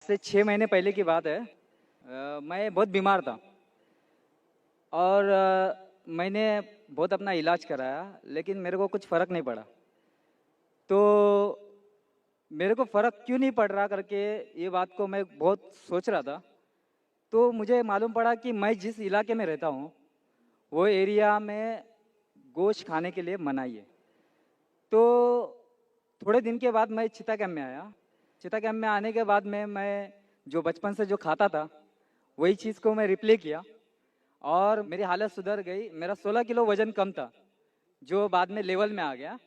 से 6 महीने पहले की बात है। मैं बहुत बीमार था और मैंने बहुत अपना इलाज कराया, लेकिन मेरे को कुछ फ़र्क नहीं पड़ा। तो मेरे को फ़र्क क्यों नहीं पड़ रहा करके ये बात को मैं बहुत सोच रहा था। तो मुझे मालूम पड़ा कि मैं जिस इलाके में रहता हूँ, वो एरिया में गोश्त खाने के लिए मनाही है। तो थोड़े दिन के बाद मैं चिता कैंप में आया। चिता कैंप में आने के बाद में मैं जो बचपन से जो खाता था, वही चीज़ को मैं रिप्ले किया और मेरी हालत सुधर गई। मेरा 16 किलो वज़न कम था, जो बाद में लेवल में आ गया।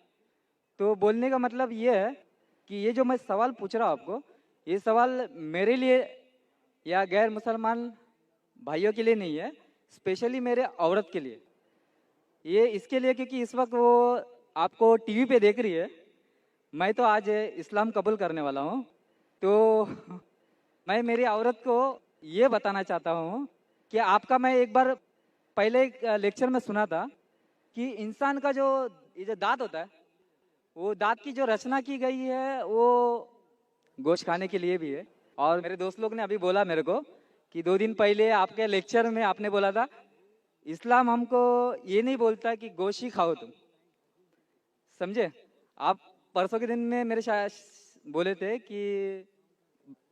तो बोलने का मतलब ये है कि ये जो मैं सवाल पूछ रहा हूँ आपको, ये सवाल मेरे लिए या गैर मुसलमान भाइयों के लिए नहीं है, स्पेशली मेरे औरत के लिए। ये इसके लिए क्योंकि इस वक्त वो आपको टीवी पे देख रही है। मैं तो आज इस्लाम कबूल करने वाला हूँ। तो मैं मेरी औरत को ये बताना चाहता हूँ कि आपका मैं एक बार पहले एक लेक्चर में सुना था कि इंसान का जो ये जो दांत होता है, वो दांत की जो रचना की गई है वो गोश्त खाने के लिए भी है। और मेरे दोस्त लोग ने अभी बोला मेरे को कि 2 दिन पहले आपके लेक्चर में आपने बोला था इस्लाम हमको ये नहीं बोलता कि गोश्त ही खाओ तुम, समझे? आप परसों के दिन में मेरे शायद बोले थे कि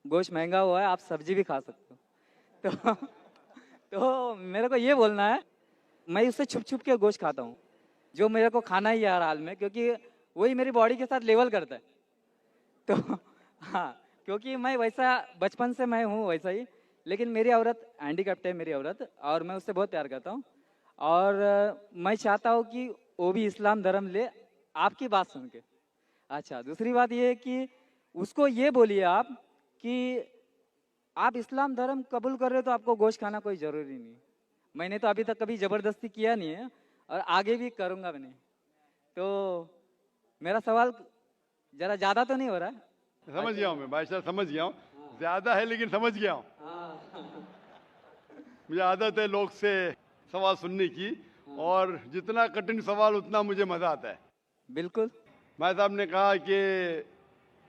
गोश्त महंगा हुआ है, आप सब्जी भी खा सकते हो। तो तो मेरे को ये बोलना है, मैं उससे छुप छुप के गोश्त खाता हूँ, जो मेरे को खाना ही है हर हाल में, क्योंकि वही मेरी बॉडी के साथ लेवल करता है। तो हाँ, क्योंकि मैं वैसा बचपन से मैं हूँ वैसा ही। लेकिन मेरी औरत हैंडीकैप्ट है, मेरी औरत, और मैं उससे बहुत प्यार करता हूँ। और मैं चाहता हूँ कि वो भी इस्लाम धर्म ले, आपकी बात सुन के। अच्छा, दूसरी बात ये है कि उसको ये बोलिए आप कि आप इस्लाम धर्म कबूल कर रहे हो तो आपको गोश्त खाना कोई ज़रूरी नहीं है। मैंने तो अभी तक कभी ज़बरदस्ती किया नहीं है और आगे भी करूँगा भी नहीं। तो मेरा सवाल ज़रा ज़्यादा तो नहीं हो रहा है? समझ गया हूँ मैं भाई साहब, समझ गया हूँ। ज्यादा है लेकिन समझ गया हूँ। हाँ। मुझे आदत है लोग से सवाल सुनने की, और जितना कठिन सवाल उतना मुझे मजा आता है। बिल्कुल। भाई साहब ने कहा कि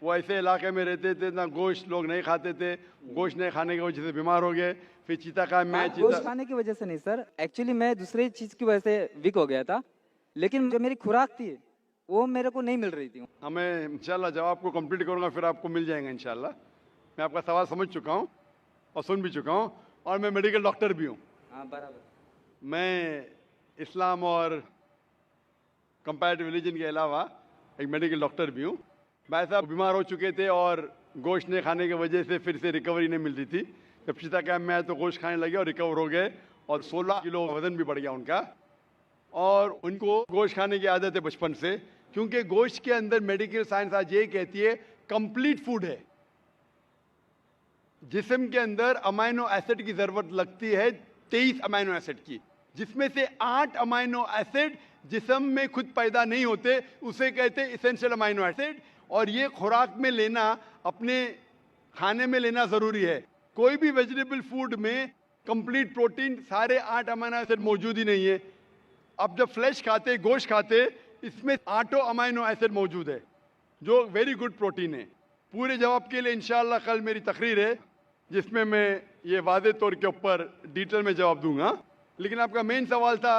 वो ऐसे इलाके में रहते थे ना, गोश्त लोग नहीं खाते थे, गोश्त नहीं खाने की वजह से बीमार हो गए। फिर चीता का मैं हाँ, गोश्त खाने की वजह से नहीं सर, एक्चुअली मैं दूसरी चीज़ की वजह से वीक हो गया था, लेकिन जो मेरी खुराक थी वो मेरे को नहीं मिल रही थी। हमें इंशाल्लाह जवाब को कंप्लीट करूंगा, फिर आपको मिल जाएगा इंशाल्लाह। मैं आपका सवाल समझ चुका हूँ और सुन भी चुका हूँ, और मैं मेडिकल डॉक्टर भी हूँ। हाँ, बराबर। मैं इस्लाम और कंपैरेटिव रिलीजन के अलावा एक मेडिकल डॉक्टर भी हूँ। भाई साहब बीमार हो चुके थे और गोश्त नहीं खाने की वजह से फिर से रिकवरी नहीं मिल रही थी। जब चिता कैंप में आए तो गोश्त खाने लगे और रिकवर हो गए, और 16 किलो वजन भी बढ़ गया उनका। और उनको गोश्त खाने की आदत है बचपन से, क्योंकि गोश्त के अंदर मेडिकल साइंस आज ये कहती है कंप्लीट फूड है। जिस्म के अंदर अमाइनो एसिड की जरूरत लगती है, 23 अमाइनो एसिड की, जिसमें से 8 अमाइनो एसिड जिस्म में खुद पैदा नहीं होते, उसे कहते हैं इसेंशियल अमाइनो एसिड। और ये खुराक में लेना, अपने खाने में लेना जरूरी है। कोई भी वेजिटेबल फूड में कंप्लीट प्रोटीन सारे 8 अमाइनो एसिड मौजूद ही नहीं है। अब जब फ्लैश खाते, गोश्त खाते, इसमें 8 अमाइनो एसिड मौजूद है, जो वेरी गुड प्रोटीन है। पूरे जवाब के लिए इंशाल्लाह कल मेरी तकरीर है, जिसमें मैं ये वादे तौर के ऊपर डिटेल में जवाब दूंगा। लेकिन आपका मेन सवाल था,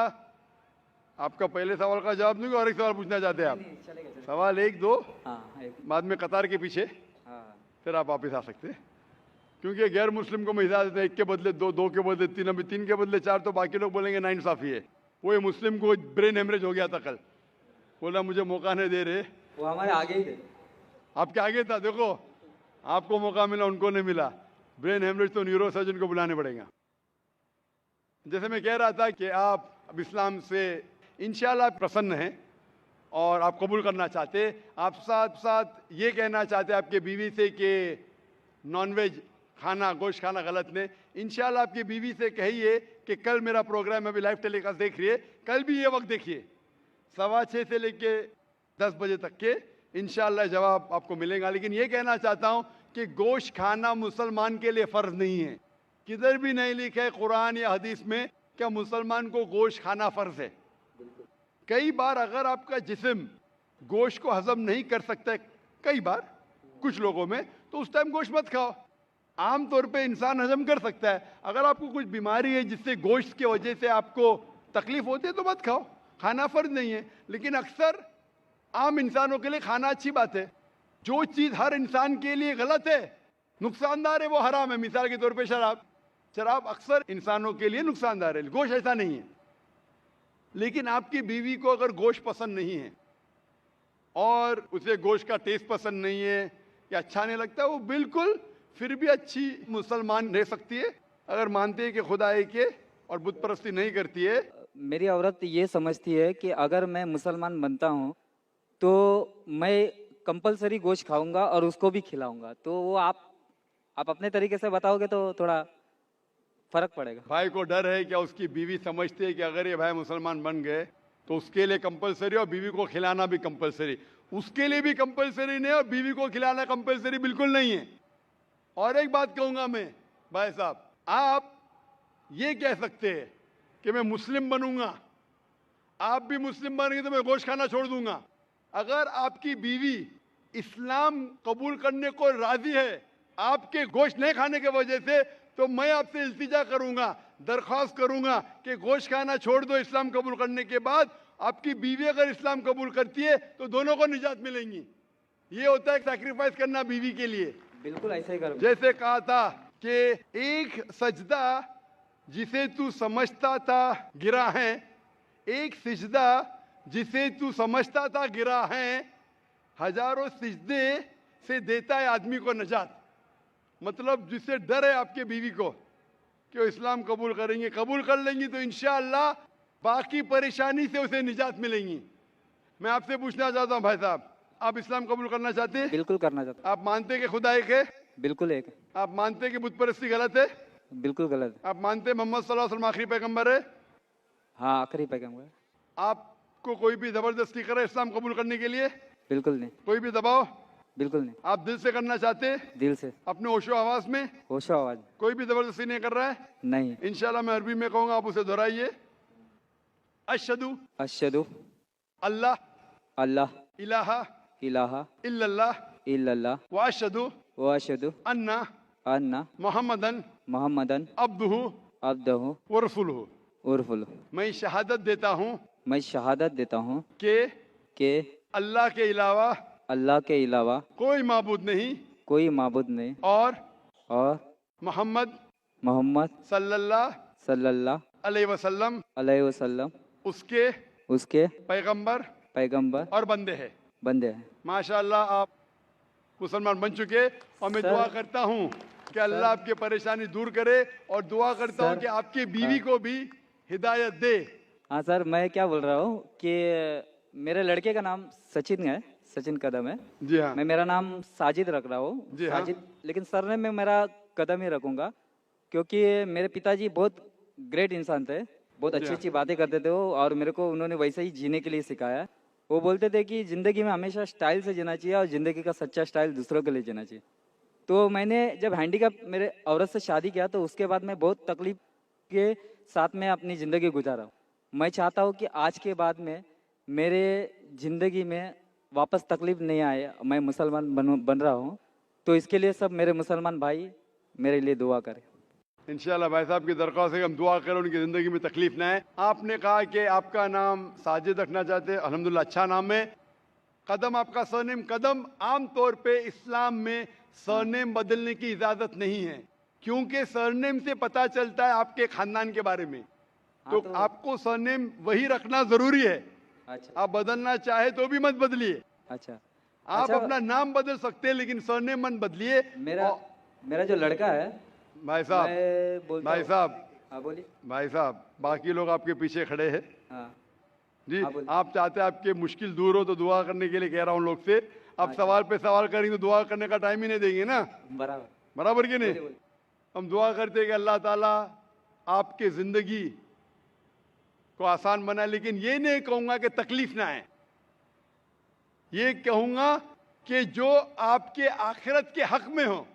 आपका पहले सवाल का जवाब दूंगा और एक सवाल पूछना चाहते हैं आप? चलेगा। सवाल एक दो, हाँ, एक। बाद में कतार के पीछे, हाँ, फिर आप वापस आ सकते हैं। क्योंकि गैर मुस्लिम को मैं इजाजत है, एक के बदले दो, दो के बदले तीन, अभी तीन के बदले चार, तो बाकी लोग बोलेंगे नाइंसाफी है। वो ये मुस्लिम को ब्रेन हेमरेज हो गया था कल, बोला मुझे मौका नहीं दे रहे। वो हमारे आगे ही थे। आपके आगे था, देखो आपको मौका मिला, उनको नहीं मिला। ब्रेन हेमरेज तो न्यूरो सर्जन को बुलाने पड़ेगा। जैसे मैं कह रहा था कि आप अब इस्लाम से इंशाल्लाह प्रसन्न हैं और आप कबूल करना चाहते, आप साथ साथ ये कहना चाहते आपके बीवी से कि नॉनवेज खाना, गोश्त खाना गलत नहीं। इंशाल्लाह आपकी बीवी से कहिए कि कल मेरा प्रोग्राम अभी लाइव टेलीकास्ट देख रही है, कल भी ये वक्त देखिए, 6:15 से लेके 10 बजे तक के, इंशाल्लाह जवाब आपको मिलेगा। लेकिन ये कहना चाहता हूँ कि गोश्त खाना मुसलमान के लिए फ़र्ज नहीं है। किधर भी नहीं लिखा है कुरान या हदीस में क्या मुसलमान को गोश्त खाना फ़र्ज है। कई बार अगर आपका जिस्म गोश्त को हजम नहीं कर सकता है, कई बार कुछ लोगों में, तो उस टाइम गोश्त मत खाओ। आमतौर पे इंसान हजम कर सकता है। अगर आपको कुछ बीमारी है जिससे गोश्त की वजह से आपको तकलीफ होती है तो मत खाओ, खाना फर्ज नहीं है। लेकिन अक्सर आम इंसानों के लिए खाना अच्छी बात है। जो चीज हर इंसान के लिए गलत है, नुकसानदार है, वो हराम है। मिसाल के तौर पे शराब, शराब अक्सर इंसानों के लिए नुकसानदार है, गोश्त ऐसा नहीं है। लेकिन आपकी बीवी को अगर गोश्त पसंद नहीं है और उसे गोश्त का टेस्ट पसंद नहीं है या अच्छा नहीं लगता, वो बिल्कुल फिर भी अच्छी मुसलमान रह सकती है अगर मानती है कि खुदा एक है और बुत परस्ती नहीं करती है। मेरी औरत ये समझती है कि अगर मैं मुसलमान बनता हूँ तो मैं कंपलसरी गोश्त खाऊंगा और उसको भी खिलाऊंगा। तो वो आप अपने तरीके से बताओगे तो थोड़ा फर्क पड़ेगा। भाई को डर है क्या उसकी बीवी समझती है कि अगर ये भाई मुसलमान बन गए तो उसके लिए कंपलसरी और बीवी को खिलाना भी कंपलसरी, उसके लिए भी कंपलसरी नहीं और बीवी को खिलाना कंपलसरी बिल्कुल नहीं है। और एक बात कहूंगा मैं भाई साहब, आप ये कह सकते हैं कि मैं मुस्लिम बनूंगा, आप भी मुस्लिम बनेंगे तो मैं गोश्त खाना छोड़ दूंगा। अगर आपकी बीवी इस्लाम कबूल करने को राजी है आपके गोश्त नहीं खाने की वजह से, तो मैं आपसे इल्तिजा करूंगा, दरख्वास्त करूंगा कि गोश्त खाना छोड़ दो इस्लाम कबूल करने के बाद। आपकी बीवी अगर इस्लाम कबूल करती है तो दोनों को निजात मिलेंगी। ये होता है सैक्रिफाइस करना बीवी के लिए। बिल्कुल ऐसा ही करूंगा। जैसे कहा था कि एक सजदा जिसे तू समझता था गिरा है, एक सिजदा जिसे तू समझता था गिरा है, हजारों सिजदे से देता है आदमी को नजात। मतलब जिससे डर है आपके बीवी को कि वो इस्लाम कबूल करेंगे, कबूल कर लेंगी तो इंशाअल्लाह बाकी परेशानी से उसे निजात मिलेंगी। मैं आपसे पूछना चाहता हूं भाई साहब, आप इस्लाम कबूल करना चाहते हैं? बिल्कुल करना चाहता आप मानते हैं कि खुदा एक है? बिल्कुल एक। आप मानते हैं कि बुत परस्ती गलत है? बिल्कुल गलत। आप मानते हैं मोहम्मद सल्लल्लाहु अलैहि वसल्लम आखिरी पैगंबर है? हाँ, आखिरी पैगंबर। आपको कोई भी जबरदस्ती करे इस्लाम कबूल करने के लिए? बिल्कुल नहीं। कोई भी दबाव? बिल्कुल नहीं। आप दिल से करना चाहते हैं? दिल से, अपने होशो आवाज में? होशो आवाज। कोई भी जबरदस्ती नहीं कर रहा है? नहीं। इंशाल्लाह मैं अरबी में कहूंगा, आप उसे दोहराइए। अशहदु अशहदु अल्लाह अल्लाह इलाहा इलाहा इल्लल्लाह इल्लल्लाह व अशहदु व अशहदु अन्ना अन्ना मुहम्मदन मुहम्मदन अब्दुहु अब्दुहु व रसूलुहु। उर्फुल। मैं शहादत देता हूँ मैं शहादत देता हूँ कि अल्लाह के अलावा कोई माबूद नहीं कोई माबूद नहीं और मोहम्मद मोहम्मद सल्लल्लाहु अलैहि वसल्लम उसके पैगंबर और बंदे हैं। माशाअल्लाह आप मुसलमान बन चुके और मैं दुआ करता हूँ कि अल्लाह आपकी परेशानी दूर करे और दुआ करता हूँ कि आपकी बीवी को भी हिदायत दे। हाँ सर, मैं क्या बोल रहा हूँ कि मेरे लड़के का नाम सचिन है, सचिन कदम है। जी हाँ। मैं मेरा नाम साजिद रख रहा हूँ, हाँ। लेकिन सरनेम में मेरा कदम ही रखूंगा क्योंकि मेरे पिताजी बहुत ग्रेट इंसान थे, बहुत अच्छी अच्छी बातें करते थे वो, और मेरे को उन्होंने वैसे ही जीने के लिए सिखाया। वो बोलते थे कि जिंदगी में हमेशा स्टाइल से जीना चाहिए और जिंदगी का सच्चा स्टाइल दूसरों के लिए जीना चाहिए। तो मैंने जब हैंडीकैप मेरे औरत से शादी किया तो उसके बाद मैं बहुत तकलीफ के साथ में अपनी ज़िंदगी गुजारा हूँ। मैं चाहता हूँ कि आज के बाद में मेरे ज़िंदगी में वापस तकलीफ नहीं आए। मैं मुसलमान बन रहा हूँ, तो इसके लिए सब मेरे मुसलमान भाई मेरे लिए दुआ करें। इंशाल्लाह भाई साहब की दरख्वास्त है कि हम दुआ करें उनकी ज़िंदगी में तकलीफ ना आए। आपने कहा कि आपका नाम साजिद रखना चाहते हैं, अल्हम्दुलिल्लाह अच्छा नाम है। कदम आपका सरनेम कदम। आम तौर पे इस्लाम में सरनेम बदलने की इजाज़त नहीं है क्योंकि सरनेम से पता चलता है आपके खानदान के बारे में। तो आपको सरनेम वही रखना ज़रूरी है। अच्छा। आप बदलना चाहे तो भी मत बदलिए। अच्छा। आप अपना नाम बदल सकते हैं लेकिन सरनेम मत बदलिए। मेरा जो लड़का है भाई साहब हाँ बोलिए। भाई साहब, बाकी लोग आपके पीछे खड़े हैं। हाँ जी हाँ, आप चाहते हैं आपके मुश्किल दूर हो तो दुआ करने के लिए कह रहा हूँ लोग से। आप सवाल पे सवाल करेंगे तो दुआ करने का टाइम ही नहीं देंगे ना। बराबर कि नहीं? हम दुआ करते हैं कि अल्लाह ताला आपके जिंदगी को आसान बनाए, लेकिन ये नहीं कहूंगा कि तकलीफ ना आए। ये कहूंगा कि जो आपके आखिरत के हक में हो।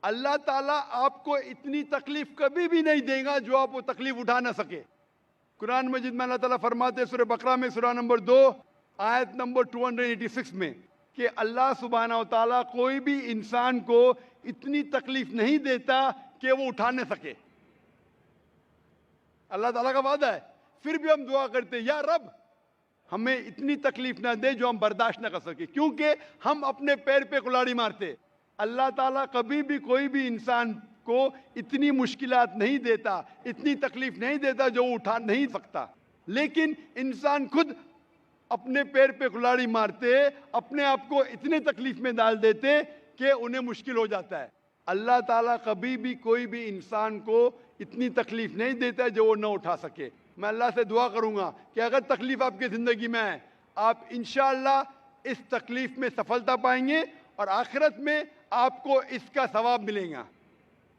अल्लाह ताला आपको इतनी तकलीफ कभी भी नहीं देगा जो आप वो तकलीफ उठा ना सके। कुरान मजीद में अल्लाह ताला फरमाते हैं सूरह बकरा में सूरह नंबर 2 आयत नंबर 286 में कि अल्लाह सुब्हाना व तआला कोई भी इंसान को इतनी तकलीफ नहीं देता कि वो उठा न सके। अल्लाह ताला का वादा है, फिर भी हम दुआ करते या रब हमें इतनी तकलीफ ना दे जो हम बर्दाश्त ना कर सके, क्योंकि हम अपने पैर पे कुल्हाड़ी मारते। अल्लाह ताला कभी भी कोई भी इंसान को इतनी मुश्किलात नहीं देता, इतनी तकलीफ नहीं देता जो वो उठा नहीं सकता। लेकिन इंसान खुद अपने पैर पे कुल्हाड़ी मारते, अपने आप को इतने तकलीफ में डाल देते कि उन्हें मुश्किल हो जाता है। अल्लाह ताला कभी भी कोई भी इंसान को इतनी तकलीफ नहीं देता जो वो न उठा सके। मैं अल्लाह से दुआ करूंगा कि अगर तकलीफ आपकी ज़िंदगी में है, आप इंशाअल्लाह इस तकलीफ में सफलता पाएंगे और आखिरत में आपको इसका सवाब मिलेगा।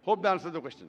Hope the answer the question.